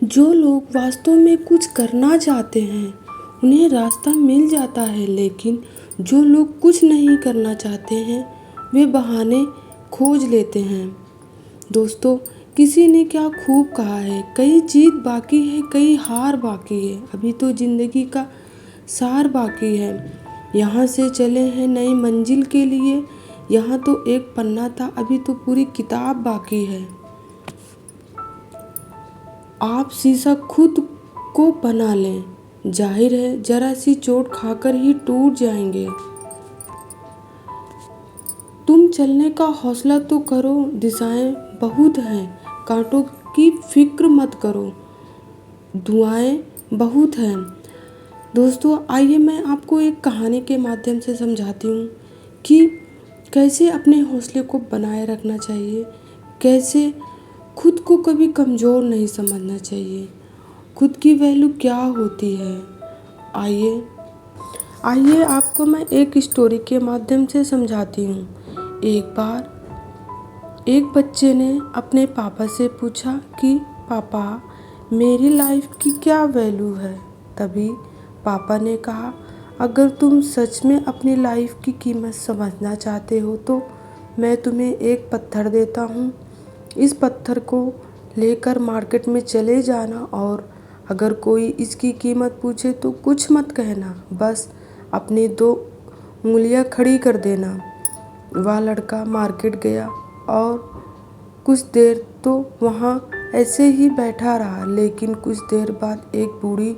जो लोग वास्तव में कुछ करना चाहते हैं उन्हें रास्ता मिल जाता है, लेकिन जो लोग कुछ नहीं करना चाहते हैं वे बहाने खोज लेते हैं। दोस्तों, किसी ने क्या खूब कहा है, कई जीत बाकी है, कई हार बाकी है, अभी तो जिंदगी का सार बाकी है। यहाँ से चले हैं नई मंजिल के लिए, यहाँ तो एक पन्ना था, अभी तो पूरी किताब बाकी है। आप शीशा खुद को बना लें, जाहिर है जरा सी चोट खाकर ही टूट जाएंगे। तुम चलने का हौसला तो करो, दिशाएं बहुत हैं, कांटों की फिक्र मत करो, दुआएं बहुत हैं। दोस्तों, आइए मैं आपको एक कहानी के माध्यम से समझाती हूँ कि कैसे अपने हौसले को बनाए रखना चाहिए, कैसे खुद को कभी कमज़ोर नहीं समझना चाहिए, खुद की वैल्यू क्या होती है। आइए आइए आपको मैं एक स्टोरी के माध्यम से समझाती हूँ। एक बार एक बच्चे ने अपने पापा से पूछा कि पापा, मेरी लाइफ की क्या वैल्यू है। तभी पापा ने कहा, अगर तुम सच में अपनी लाइफ की कीमत समझना चाहते हो तो मैं तुम्हें एक पत्थर देता हूँ। इस पत्थर को लेकर मार्केट में चले जाना और अगर कोई इसकी कीमत पूछे तो कुछ मत कहना, बस अपनी 2 उंगलियां खड़ी कर देना। वह लड़का मार्केट गया और कुछ देर तो वहाँ ऐसे ही बैठा रहा, लेकिन कुछ देर बाद एक बूढ़ी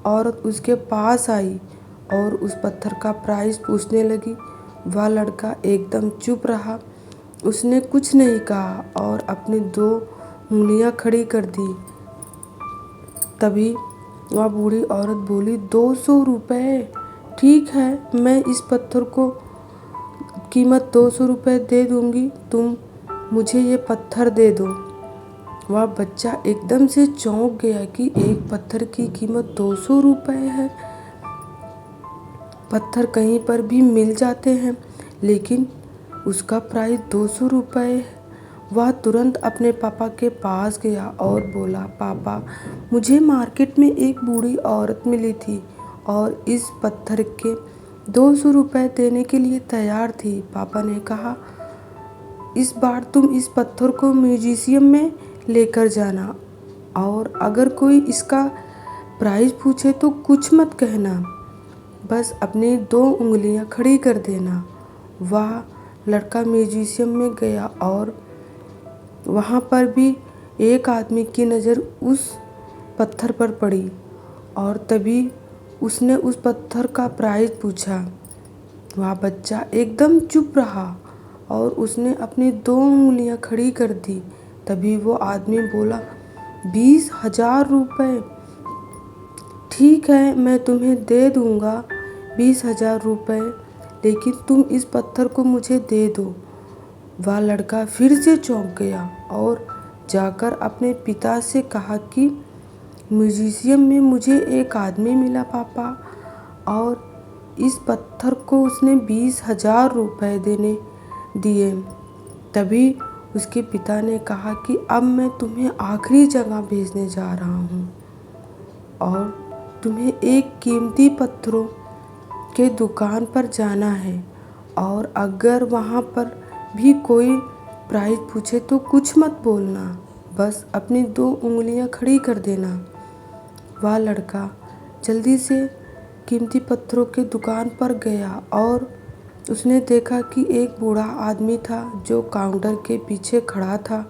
औरत उसके पास आई और उस पत्थर का प्राइस पूछने लगी। वह लड़का एकदम चुप रहा, उसने कुछ नहीं कहा और अपनी 2 उंगलियां खड़ी कर दी। तभी वह बूढ़ी औरत बोली, 200 रुपये। ठीक है, मैं इस पत्थर को कीमत 200 रुपये दे दूंगी, तुम मुझे ये पत्थर दे दो। वह बच्चा एकदम से चौंक गया कि एक पत्थर की कीमत 200 रुपये है। पत्थर कहीं पर भी मिल जाते हैं, लेकिन उसका प्राइस 200 रुपये है। वह तुरंत अपने पापा के पास गया और बोला, पापा, मुझे मार्केट में एक बूढ़ी औरत मिली थी और इस पत्थर के 200 रुपये देने के लिए तैयार थी। पापा ने कहा, इस बार तुम इस पत्थर को म्यूजियम में लेकर जाना और अगर कोई इसका प्राइस पूछे तो कुछ मत कहना, बस अपनी 2 उंगलियां खड़ी कर देना। वह लड़का म्यूजियम में गया और वहाँ पर भी एक आदमी की नज़र उस पत्थर पर पड़ी और तभी उसने उस पत्थर का प्राइस पूछा। वह बच्चा एकदम चुप रहा और उसने अपनी 2 उंगलियां खड़ी कर दी। तभी वो आदमी बोला, 20,000 रुपये। ठीक है, मैं तुम्हें दे दूँगा 20,000 रुपये, लेकिन तुम इस पत्थर को मुझे दे दो। वह लड़का फिर से चौंक गया और जाकर अपने पिता से कहा कि म्यूजियम में मुझे एक आदमी मिला पापा, और इस पत्थर को उसने 20,000 रुपये देने दिए। तभी उसके पिता ने कहा कि अब मैं तुम्हें आखिरी जगह भेजने जा रहा हूँ और तुम्हें एक कीमती पत्थरों के दुकान पर जाना है और अगर वहाँ पर भी कोई प्राइस पूछे तो कुछ मत बोलना, बस अपनी 2 उंगलियां खड़ी कर देना। वह लड़का जल्दी से कीमती पत्थरों के दुकान पर गया और उसने देखा कि एक बूढ़ा आदमी था जो काउंटर के पीछे खड़ा था।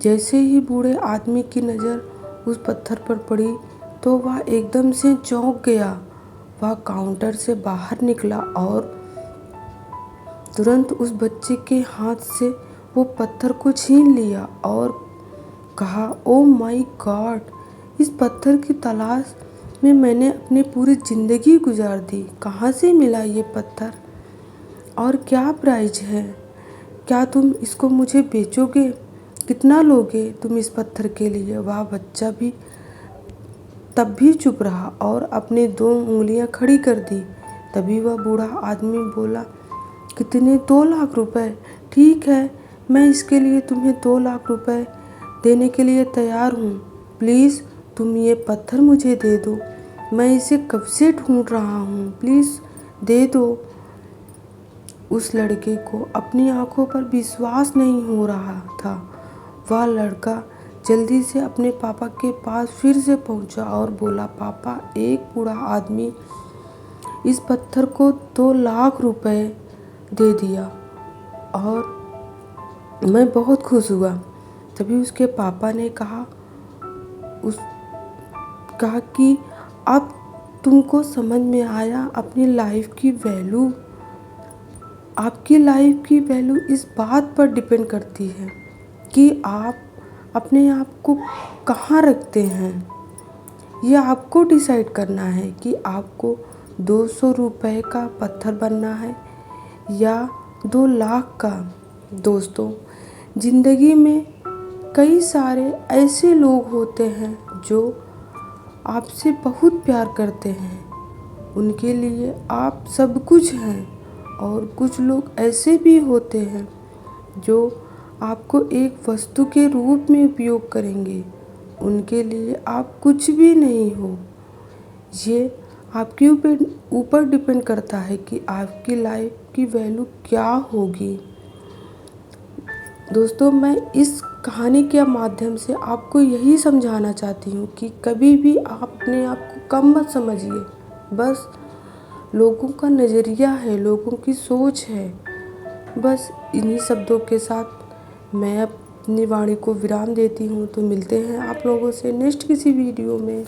जैसे ही बूढ़े आदमी की नज़र उस पत्थर पर पड़ी तो वह एकदम से चौंक गया। वह काउंटर से बाहर निकला और तुरंत उस बच्चे के हाथ से वो पत्थर को छीन लिया और कहा, ओ माय गॉड, इस पत्थर की तलाश में मैंने अपनी पूरी ज़िंदगी गुजार दी। कहाँ से मिला ये पत्थर और क्या प्राइस है? क्या तुम इसको मुझे बेचोगे? कितना लोगे तुम इस पत्थर के लिए? वह बच्चा भी तब भी चुप रहा और अपनी 2 उंगलियां खड़ी कर दी। तभी वह बूढ़ा आदमी बोला, कितने? 2 लाख रुपए। ठीक है, मैं इसके लिए तुम्हें 2 लाख रुपए देने के लिए तैयार हूँ, प्लीज़ तुम ये पत्थर मुझे दे दो, मैं इसे कब से ढूंढ रहा हूँ, प्लीज़ दे दो। उस लड़के को अपनी आंखों पर विश्वास नहीं हो रहा था। वह लड़का जल्दी से अपने पापा के पास फिर से पहुंचा और बोला, पापा, एक बूढ़ा आदमी इस पत्थर को 2 लाख रुपए दे दिया और मैं बहुत खुश हुआ। तभी उसके पापा ने कहा कि अब तुमको समझ में आया अपनी लाइफ की वैल्यू। आपकी लाइफ की वैल्यू इस बात पर डिपेंड करती है कि आप अपने आप को कहाँ रखते हैं। यह आपको डिसाइड करना है कि आपको 200 रुपए का पत्थर बनना है या 2 लाख का। दोस्तों, ज़िंदगी में कई सारे ऐसे लोग होते हैं जो आपसे बहुत प्यार करते हैं, उनके लिए आप सब कुछ हैं, और कुछ लोग ऐसे भी होते हैं जो आपको एक वस्तु के रूप में उपयोग करेंगे, उनके लिए आप कुछ भी नहीं हो। ये आपके ऊपर डिपेंड करता है कि आपकी लाइफ की वैल्यू क्या होगी। दोस्तों, मैं इस कहानी के माध्यम से आपको यही समझाना चाहती हूँ कि कभी भी आप अपने आप को कम मत समझिए। बस लोगों का नज़रिया है, लोगों की सोच है। बस इन्हीं शब्दों के साथ मैं अपनी वाणी को विराम देती हूँ। तो मिलते हैं आप लोगों से नेक्स्ट किसी वीडियो में।